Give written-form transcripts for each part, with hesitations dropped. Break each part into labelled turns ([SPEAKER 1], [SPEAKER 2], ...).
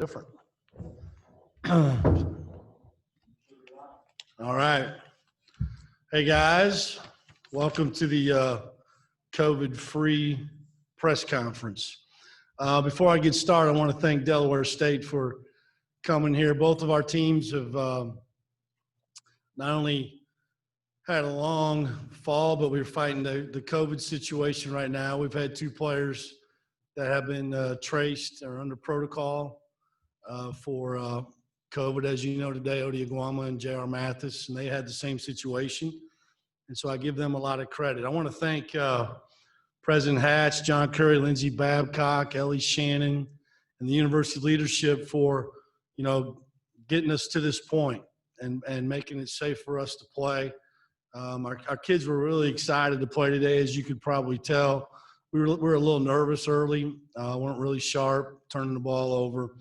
[SPEAKER 1] different. All right. Hey, guys. Welcome to the COVID-free press conference. Before I get started, I want to thank Delaware State for coming here. Both of our teams have not only had a long fall, but we're fighting the COVID situation right now. We've had two players that have been traced or under protocol for COVID. As you know today, Odi Aguama and J.R. Mathis, and they had the same situation. And so I give them a lot of credit. I want to thank President Hatch, John Curry, Lindsey Babcock, Ellie Shannon, and the university leadership for, getting us to this point and making it safe for us to play. Our kids were really excited to play today, as you could probably tell. We were a little nervous early, weren't really sharp, turning the ball over.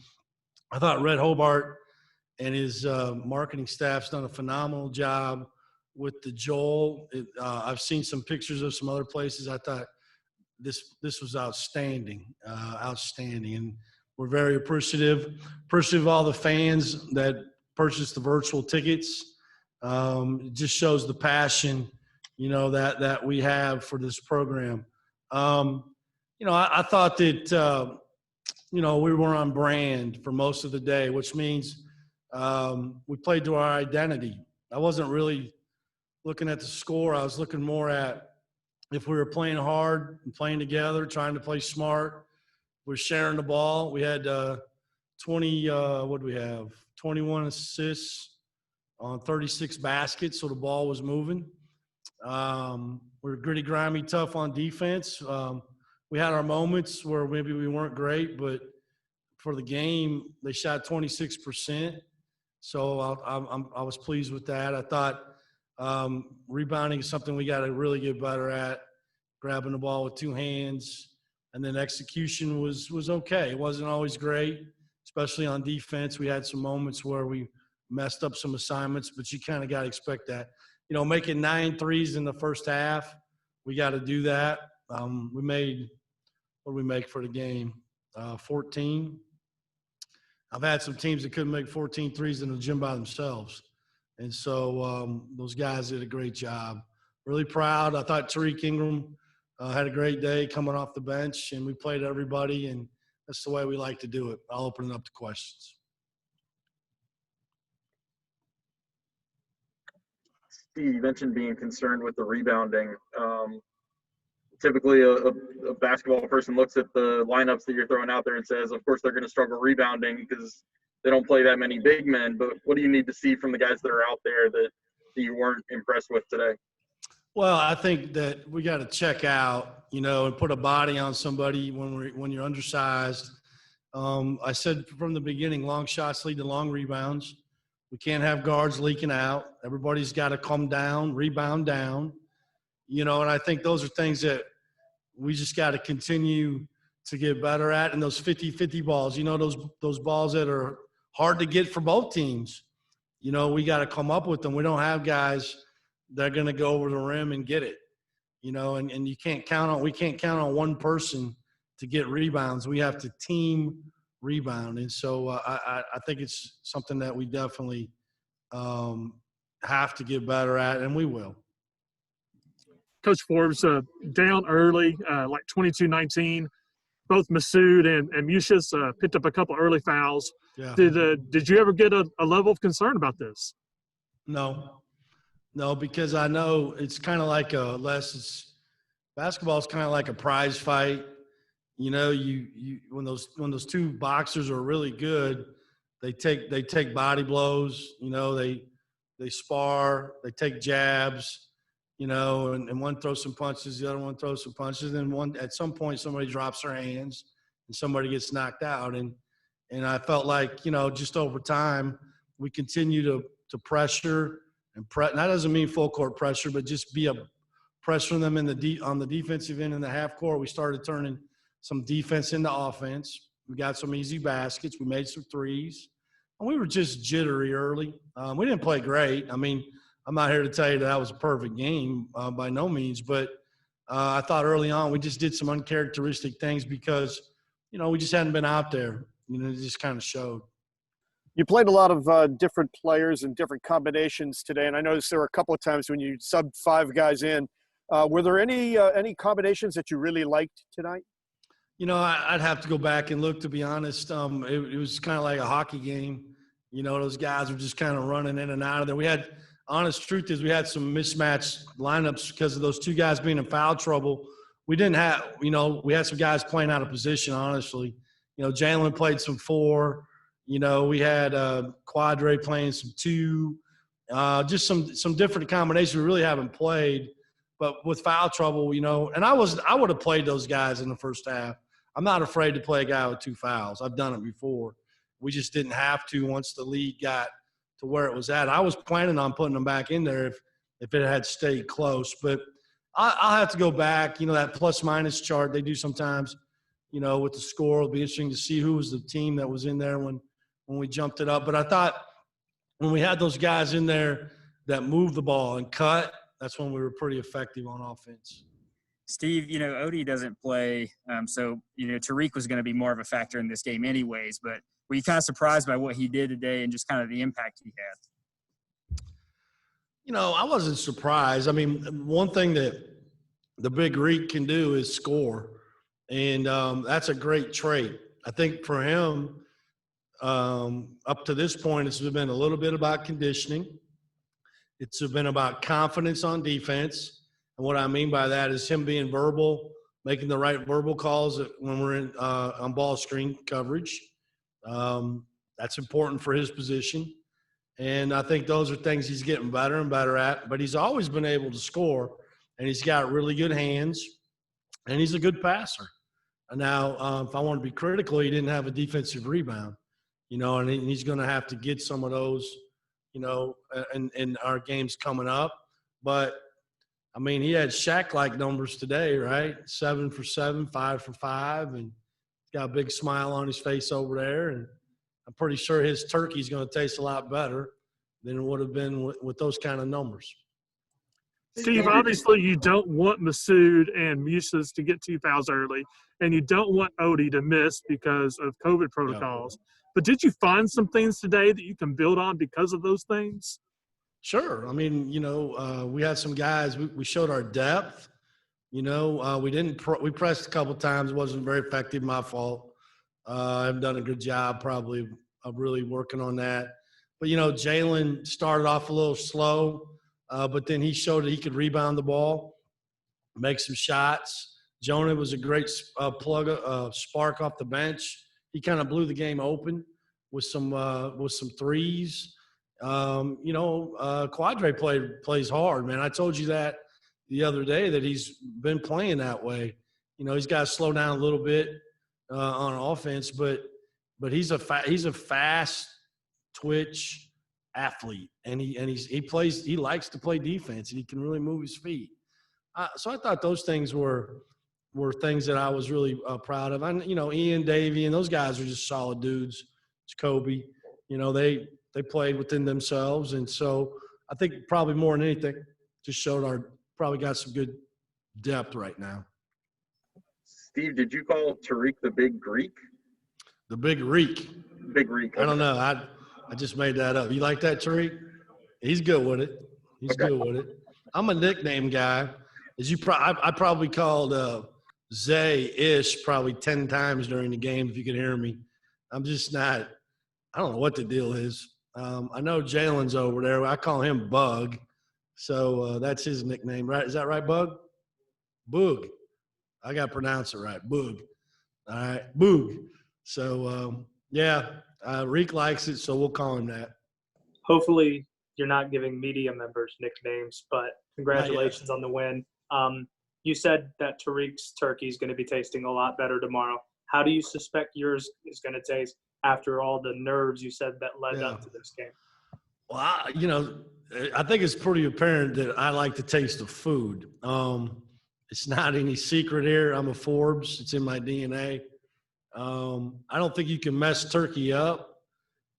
[SPEAKER 1] I thought Red Hobart and his marketing staff's done a phenomenal job with the Joel. I've seen some pictures of some other places. I thought this was outstanding, and we're very appreciative of all the fans that purchased the virtual tickets. It just shows the passion, that we have for this program. I thought that, we were on brand for most of the day, which means we played to our identity. I wasn't really looking at the score. I was looking more at if we were playing hard and playing together, trying to play smart. We're sharing the ball. We had 21 assists on 36 baskets, so the ball was moving. We're gritty, grimy, tough on defense. We had our moments where maybe we weren't great, but for the game, they shot 26%. So I was pleased with that. I thought rebounding is something we got to really get better at, grabbing the ball with two hands. And then execution was okay. It wasn't always great, especially on defense. We had some moments where we messed up some assignments, but you kind of got to expect that. Making 9 threes in the first half, we got to do that. We made – what did we make for the game? 14. I've had some teams that couldn't make 14 threes in the gym by themselves. And so those guys did a great job. Really proud. I thought Tariq Ingram had a great day coming off the bench, and we played everybody, and that's the way we like to do it. I'll open it up to questions.
[SPEAKER 2] Steve, you mentioned being concerned with the rebounding. Typically, a basketball person looks at the lineups that you're throwing out there and says, of course, they're going to struggle rebounding because they don't play that many big men. But what do you need to see from the guys that are out there that you weren't impressed with today?
[SPEAKER 1] Well, I think that we got to check out, and put a body on somebody when you're undersized. I said from the beginning, long shots lead to long rebounds. We can't have guards leaking out. Everybody's got to come down, rebound down. And I think those are things that we just got to continue to get better at. And those 50-50 balls, those balls that are hard to get for both teams, we got to come up with them. We don't have guys that are going to go over the rim and get it, and we can't count on one person to get rebounds. We have to team rebound. And so I think it's something that we definitely have to get better at, and we will.
[SPEAKER 3] Coach Forbes, down early, like 22-19. Both Masood and Mucius picked up a couple early fouls.
[SPEAKER 1] Yeah.
[SPEAKER 3] Did you ever get a level of concern about this?
[SPEAKER 1] No, because I know it's kind of like basketball is kind of like a prize fight. When those two boxers are really good, they take body blows. They spar, they take jabs. And one throws some punches, the other one throws some punches, and at some point somebody drops their hands and somebody gets knocked out. And I felt like, just over time, we continue to pressure and that doesn't mean full court pressure, but just be pressuring them on the defensive end in the half court. We started turning some defense into offense. We got some easy baskets. We made some threes. And we were just jittery early. We didn't play great. I'm not here to tell you that was a perfect game by no means, but I thought early on we just did some uncharacteristic things because, we just hadn't been out there. it just kind of showed.
[SPEAKER 4] You played a lot of different players and different combinations today, and I noticed there were a couple of times when you subbed 5 guys in. Were there any combinations that you really liked tonight?
[SPEAKER 1] I'd have to go back and look, to be honest. It was kind of like a hockey game. Those guys were just kind of running in and out of there. Honest truth is we had some mismatched lineups because of those 2 guys being in foul trouble. We didn't have, we had some guys playing out of position, honestly. Jalen played some 4. We had Quadre playing some 2. Just some different combinations we really haven't played. But with foul trouble, and I would have played those guys in the first half. I'm not afraid to play a guy with 2 fouls. I've done it before. We just didn't have to once the lead got to where it was at. I was planning on putting them back in there if it had stayed close. But I'll have to go back. That plus-minus chart they do sometimes, with the score. It'll be interesting to see who was the team that was in there when we jumped it up. But I thought when we had those guys in there that moved the ball and cut, that's when we were pretty effective on offense.
[SPEAKER 5] Steve, Odie doesn't play, so Tariq was going to be more of a factor in this game anyways, but were you kind of surprised by what he did today and just kind of the impact he had?
[SPEAKER 1] I wasn't surprised. I mean, one thing that the big Greek can do is score, and that's a great trait. I think for him, up to this point, it's been a little bit about conditioning. It's been about confidence on defense. And what I mean by that is him being verbal, making the right verbal calls when we're in on ball screen coverage. That's important for his position. And I think those are things he's getting better and better at. But he's always been able to score, and he's got really good hands, and he's a good passer. And now, if I want to be critical, he didn't have a defensive rebound, and he's going to have to get some of those, in our games coming up. But I mean, he had Shaq-like numbers today, right? 7 for 7, 5 for 5, and got a big smile on his face over there. And I'm pretty sure his turkey's going to taste a lot better than it would have been with those kind of numbers.
[SPEAKER 3] Steve, obviously you don't want Masood and Muses to get 2 fouls early, and you don't want Odie to miss because of COVID protocols. Yeah. But did you find some things today that you can build on because of those things?
[SPEAKER 1] Sure. I mean, we had some guys. We showed our depth. We pressed a couple times. It wasn't very effective. My fault. I haven't done a good job probably of really working on that. But, Jalen started off a little slow, but then he showed that he could rebound the ball, make some shots. Jonah was a great spark off the bench. He kind of blew the game open with some threes. Quadre plays hard, man. I told you that the other day that he's been playing that way. He's got to slow down a little bit on offense, but he's a fast twitch athlete, and he likes to play defense, and he can really move his feet. So I thought those things were things that I was really proud of. And Ian, Davey, and those guys are just solid dudes. Jacoby, they played within themselves. And so I think probably more than anything, just showed probably got some good depth right now.
[SPEAKER 2] Steve, did you call Tariq the Big Greek?
[SPEAKER 1] The Big Reek.
[SPEAKER 2] Big Greek. Okay.
[SPEAKER 1] I don't know. I just made that up. You like that, Tariq? He's good with it. He's good with it. I'm a nickname guy. I probably called Zay-ish probably 10 times during the game if you could hear me. I'm just not – I don't know what the deal is. I know Jalen's over there. I call him Bug. So that's his nickname, right? Is that right, Bug? Boog. I got to pronounce it right. Boog. All right. Boog. So, Reek likes it, so we'll call him that.
[SPEAKER 6] Hopefully you're not giving media members nicknames, but congratulations on the win. You said that Tariq's turkey is going to be tasting a lot better tomorrow. How do you suspect yours is going to taste after all the nerves you said that led up to this game?
[SPEAKER 1] Well, I think it's pretty apparent that I like to taste the food. It's not any secret here. I'm a Forbes. It's in my DNA. I don't think you can mess turkey up.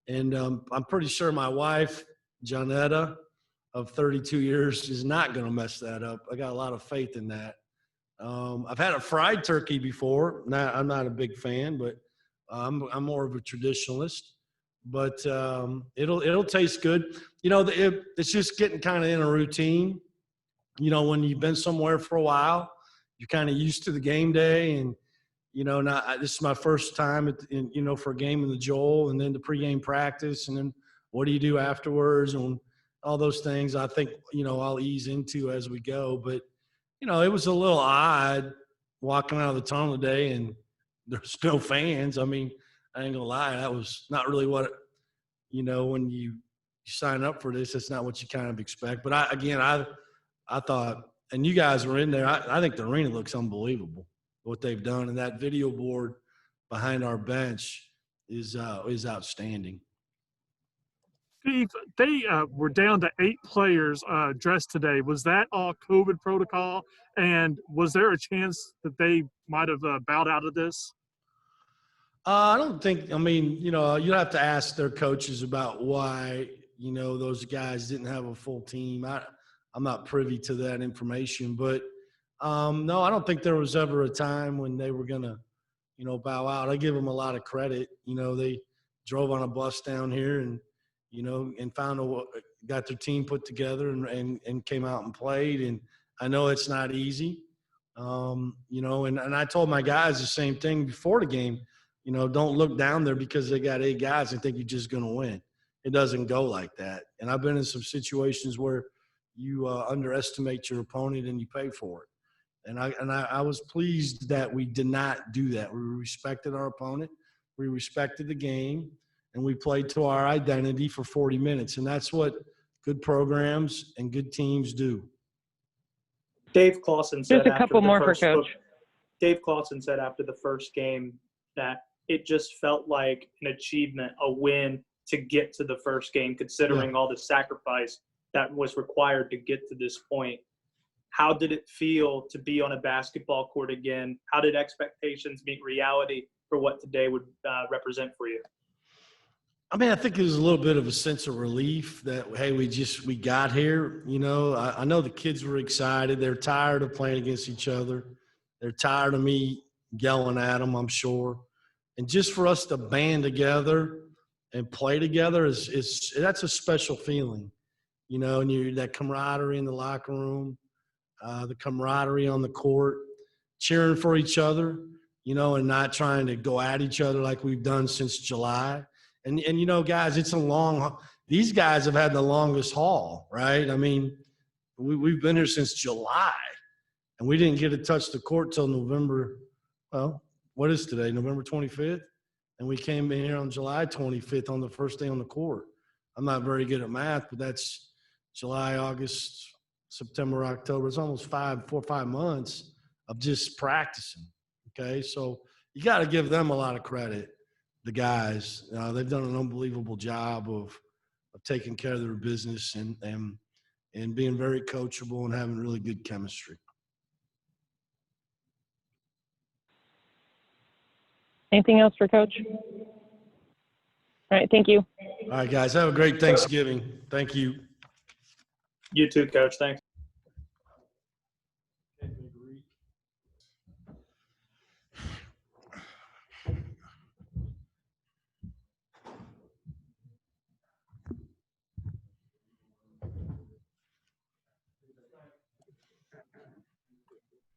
[SPEAKER 1] And I'm pretty sure my wife, Jonetta, of 32 years, is not going to mess that up. I got a lot of faith in that. I've had a fried turkey before. I'm not a big fan, but I'm more of a traditionalist, but it'll taste good. You know, it's just getting kind of in a routine. You know, when you've been somewhere for a while, you're kind of used to the game day, and you know, this is my first time for a game in the Joel, and then the pregame practice, and then what do you do afterwards, and all those things. I think I'll ease into as we go, but it was a little odd walking out of the tunnel today, and there's no fans. I mean, I ain't gonna lie, that was not really what when you sign up for this, it's not what you kind of expect. But I thought, and you guys were in there. I think the arena looks unbelievable. What they've done, and that video board behind our bench is outstanding.
[SPEAKER 3] Steve, they were down to 8 players dressed today. Was that all COVID protocol? And was there a chance that they might have bowed out of this?
[SPEAKER 1] I don't think. I mean, you have to ask their coaches about why those guys didn't have a full team. I'm not privy to that information, but no, I don't think there was ever a time when they were gonna bow out. I give them a lot of credit. They drove on a bus down here and and got their team put together and came out and played. And I know it's not easy. And I told my guys the same thing before the game. Don't look down there because they got 8 guys and think you're just going to win. It doesn't go like that. And I've been in some situations where you underestimate your opponent and you pay for it. And I was pleased that we did not do that. We respected our opponent. We respected the game. And we played to our identity for 40 minutes. And that's what good programs and good teams do.
[SPEAKER 6] Dave Clawson said
[SPEAKER 7] Just a couple more for Coach.
[SPEAKER 6] Dave Clawson said after the first game that it just felt like an achievement, a win to get to the first game, considering all the sacrifice that was required to get to this point. How did it feel to be on a basketball court again? How did expectations meet reality for what today would represent for you?
[SPEAKER 1] I mean, I think it was a little bit of a sense of relief that, hey, we got here. I know the kids were excited. They're tired of playing against each other. They're tired of me yelling at them, I'm sure. And just for us to band together and play together that's a special feeling, and that camaraderie in the locker room, the camaraderie on the court, cheering for each other, and not trying to go at each other like we've done since July. And guys, these guys have had the longest haul, right? I mean, we've been here since July, and we didn't get to touch the court till November. Well, what is today? November 25th? And we came in here on July 25th on the first day on the court. I'm not very good at math, but that's July, August, September, October. It's almost 4 or 5 months of just practicing, okay? So you got to give them a lot of credit. The guys, they've done an unbelievable job of taking care of their business and being very coachable and having really good chemistry.
[SPEAKER 7] Anything else for Coach? All right, thank you.
[SPEAKER 1] All right, guys, have a great Thanksgiving. Thank you.
[SPEAKER 6] You too, Coach. Thanks.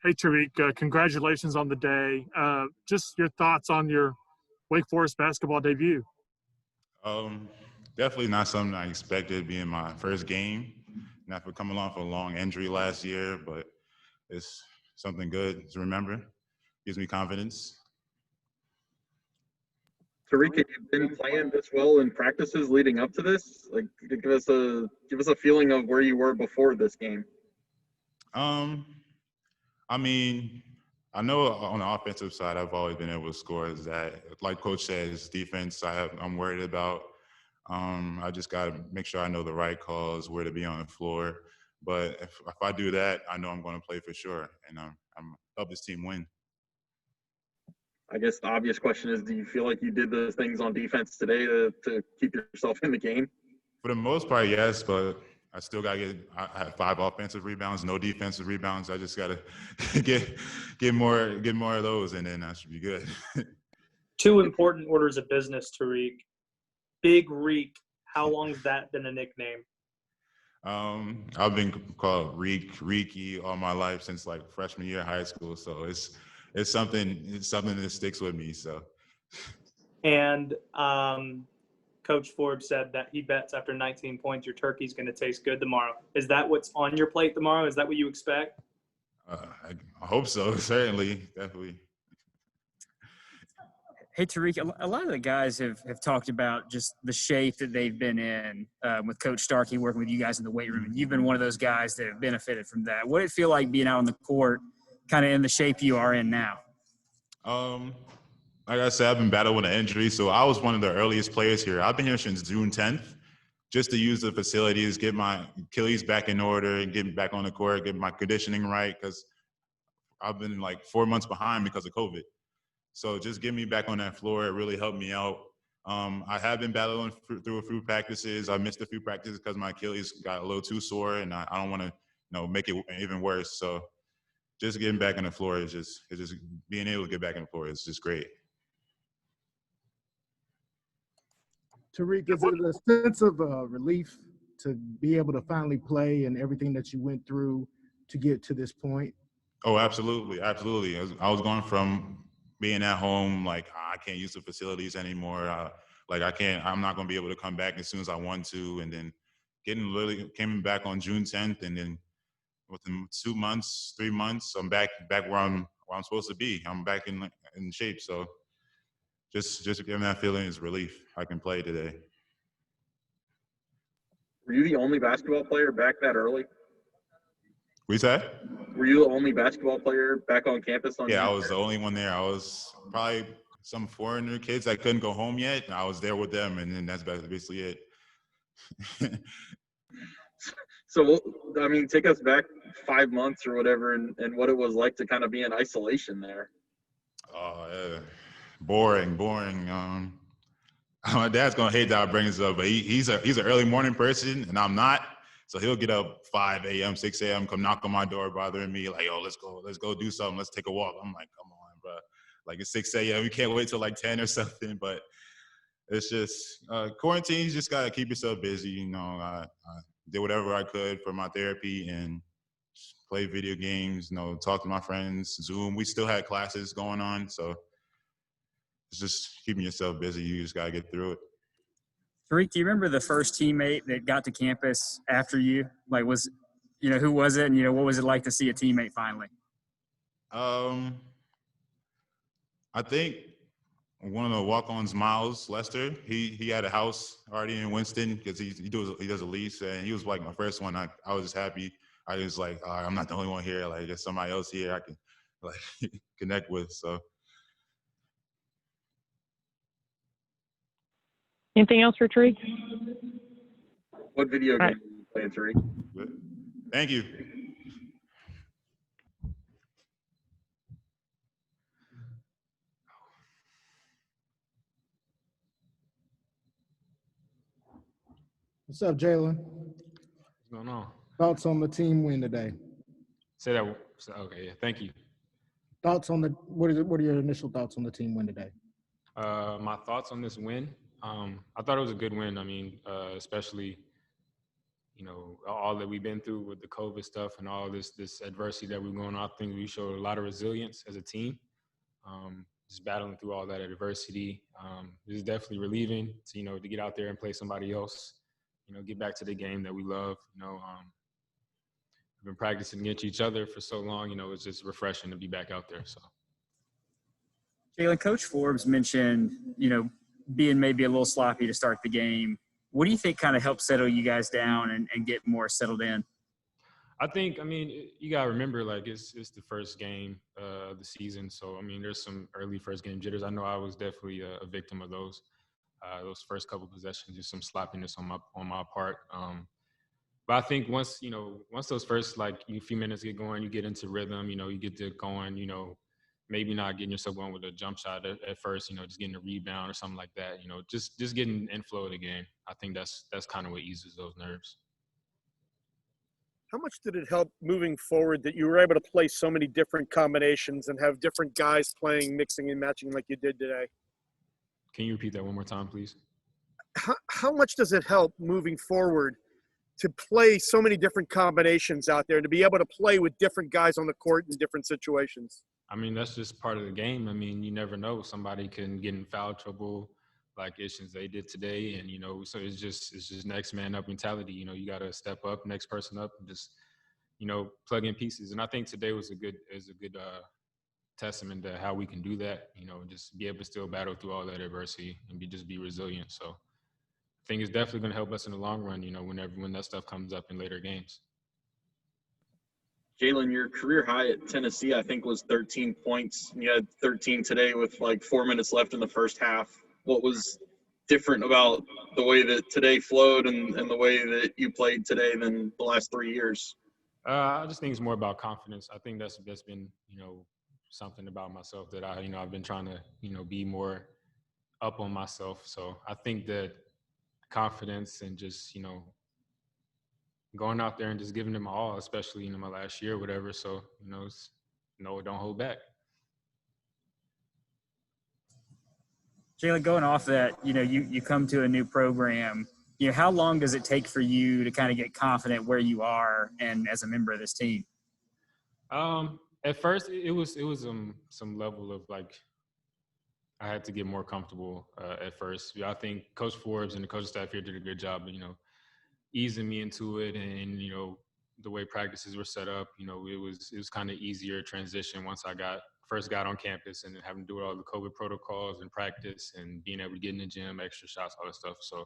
[SPEAKER 3] Hey, Tariq, congratulations on the day. Just your thoughts on your Wake Forest basketball debut.
[SPEAKER 8] Definitely not something I expected being my first game. Not for coming along for a long injury last year, but it's something good to remember. Gives me confidence.
[SPEAKER 2] Tariq, have you been playing this well in practices leading up to this? Like, give us a feeling of where you were before this game.
[SPEAKER 8] I mean, I know on the offensive side, I've always been able to score. Is that, like Coach says, defense I'm worried about. I just got to make sure I know the right calls, where to be on the floor. But if I do that, I know I'm going to play for sure, and I'm help this team win.
[SPEAKER 2] I guess the obvious question is, do you feel like you did those things on defense today to keep yourself in the game?
[SPEAKER 8] For the most part, yes, but I still got to I had 5 offensive rebounds, no defensive rebounds. I just got to get more of those, and then I should be good.
[SPEAKER 6] Two important orders of business, Tariq. Big Reek. How long's that been a nickname?
[SPEAKER 8] I've been called Reeky all my life since like freshman year of high school. So it's something that sticks with me. So.
[SPEAKER 6] And Coach Forbes said that he bets after 19 points your turkey's going to taste good tomorrow. Is that what's on your plate tomorrow? Is that what you expect?
[SPEAKER 8] I hope so. Certainly, definitely.
[SPEAKER 5] Hey, Tariq, a lot of the guys have talked about just the shape that they've been in with Coach Starkey working with you guys in the weight room. And you've been one of those guys that have benefited from that. What did it feel like being out on the court, kind of in the shape you are in now?
[SPEAKER 8] Like I said, I've been battling with an injury. So I was one of the earliest players here. I've been here since June 10th, just to use the facilities, get my Achilles back in order and get back on the court, get my conditioning right, because I've been like 4 months behind because of COVID. So just get me back on that floor. It really helped me out. I have been battling through a few practices. I missed a few practices because my Achilles got a little too sore, and I don't want to, make it even worse. So just getting back on the floor is just being able to get back on the floor is just great.
[SPEAKER 9] Tariq, is it a sense of relief to be able to finally play and everything that you went through to get to this point?
[SPEAKER 8] Oh, absolutely. Absolutely. I was going from being at home, like I can't use the facilities anymore. I'm not going to be able to come back as soon as I want to. And then came back on June 10th. And then within 2 months, 3 months, I'm back where I'm supposed to be. I'm back in shape. So just giving that feeling is relief. I can play today.
[SPEAKER 2] Were you the only basketball player back that early?
[SPEAKER 8] What you say?
[SPEAKER 2] Were you the only basketball player back on campus?
[SPEAKER 8] Yeah, I was the only one there. I was probably some foreigner kids that couldn't go home yet. And I was there with them, and then that's basically it.
[SPEAKER 2] So, I mean, take us back 5 months or whatever and what it was like to kind of be in isolation there.
[SPEAKER 8] Boring. My dad's gonna hate that I bring this up, but he's an early morning person, and I'm not. So he'll get up 5 a.m., 6 a.m., come knock on my door, bothering me, like, "Oh, let's go do something. Let's take a walk." I'm like, "Come on, bro. Like, it's 6 a.m. We can't wait till like 10 or something." But it's just quarantine. You just gotta keep yourself busy. I did whatever I could for my therapy and play video games. Talk to my friends. Zoom. We still had classes going on, so it's just keeping yourself busy. You just gotta get through it.
[SPEAKER 5] Tariq, do you remember the first teammate that got to campus after you? Like, who was it? And, what was it like to see a teammate finally?
[SPEAKER 8] I think one of the walk-ons, Miles Lester, he had a house already in Winston because he does a lease, and he was like my first one. I was just happy. I was like, I'm not the only one here. Like, there's somebody else here I can like connect with. So.
[SPEAKER 7] Anything else for Tariq?
[SPEAKER 2] What video game did you play, Tariq?
[SPEAKER 8] Thank you.
[SPEAKER 9] What's up, Jalen?
[SPEAKER 10] What's going on?
[SPEAKER 9] Thoughts on the team win today?
[SPEAKER 10] Say that. Okay, yeah. Thank you.
[SPEAKER 9] Thoughts on what are your initial thoughts on the team win today?
[SPEAKER 10] My thoughts on this win. I thought it was a good win. I mean, especially, all that we've been through with the COVID stuff and all this adversity that we're going on. I think we showed a lot of resilience as a team. Just battling through all that adversity. It is definitely relieving to get out there and play somebody else. Get back to the game that we love. We've been practicing against each other for so long. It's just refreshing to be back out there. So,
[SPEAKER 5] Jalen, Coach Forbes mentioned, being maybe a little sloppy to start the game. What do you think kind of helped settle you guys down and get more settled in?
[SPEAKER 10] I think, you got to remember, like, it's the first game of the season. So, there's some early first game jitters. I know I was definitely a victim of those first couple possessions, just some sloppiness on my part. But I think once those first, few minutes get going, you get into rhythm, you get to going, maybe not getting yourself going with a jump shot at first, just getting a rebound or something like that, just getting in flow of the game. I think that's kind of what eases those nerves.
[SPEAKER 4] How much did it help moving forward that you were able to play so many different combinations and have different guys playing, mixing and matching like you did today?
[SPEAKER 10] Can you repeat that one more time, please?
[SPEAKER 4] How much does it help moving forward to play so many different combinations out there, to be able to play with different guys on the court in different situations?
[SPEAKER 10] I mean, that's just part of the game. I mean, you never know. Somebody can get in foul trouble like they did today. And, so it's just next man up mentality. You got to step up, next person up, and just, plug in pieces. And I think today was a good testament to how we can do that, just be able to still battle through all that adversity and be resilient. So I think it's definitely going to help us in the long run, when that stuff comes up in later games.
[SPEAKER 2] Jalen, your career high at Tennessee, I think, was 13 points. You had 13 today with like 4 minutes left in the first half. What was different about the way that today flowed and the way that you played today than the last 3 years?
[SPEAKER 10] I just think it's more about confidence. I think that's been, something about myself that I've been trying to, be more up on myself. So I think that confidence and just, going out there and just giving them all, especially, my last year or whatever. So, don't hold back.
[SPEAKER 5] Jalen, going off that, you come to a new program. How long does it take for you to kind of get confident where you are and as a member of this team?
[SPEAKER 10] At first, it was some level of like I had to get more comfortable at first. I think Coach Forbes and the coaching staff here did a good job of, easing me into it, and the way practices were set up, it was kind of easier transition once I first got on campus and having to do all the COVID protocols and practice and being able to get in the gym, extra shots, all that stuff. So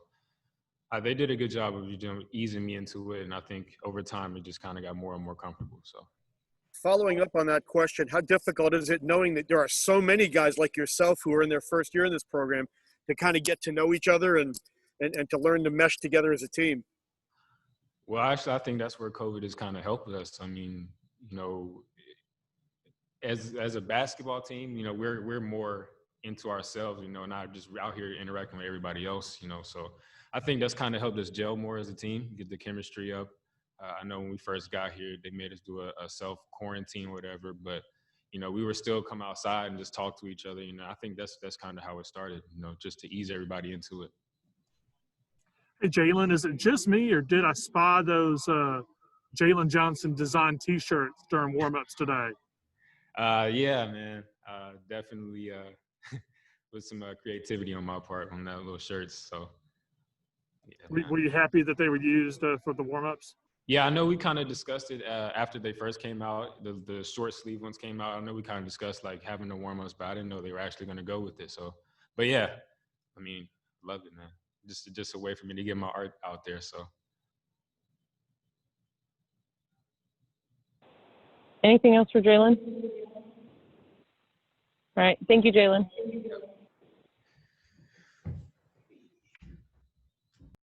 [SPEAKER 10] they did a good job of easing me into it, and I think over time it just kind of got more and more comfortable. So.
[SPEAKER 4] Following up on that question, how difficult is it knowing that there are so many guys like yourself who are in their first year in this program to kind of get to know each other and to learn to mesh together as a team?
[SPEAKER 10] Well, actually, I think that's where COVID has kind of helped us. I mean, as a basketball team, we're more into ourselves, not just out here interacting with everybody else, So I think that's kind of helped us gel more as a team, get the chemistry up. I know when we first got here, they made us do a self-quarantine or whatever, but, we were still come outside and just talk to each other. I think that's kind of how it started, just to ease everybody into it.
[SPEAKER 3] Hey, Jalen, is it just me, or did I spy those Jalen Johnson designed T-shirts during warm-ups today?
[SPEAKER 10] Yeah, man, definitely with some creativity on my part on that little shirts. So, yeah,
[SPEAKER 3] Were you happy that they were used for the warm-ups?
[SPEAKER 10] Yeah, I know we kind of discussed it after they first came out. The short sleeve ones came out. I know we kind of discussed like having the warm-ups, but I didn't know they were actually going to go with it. So, but yeah, I mean, loved it, man. Just a way for me to get my art out there. So.
[SPEAKER 7] Anything else for Jalen? All right. Thank you, Jalen.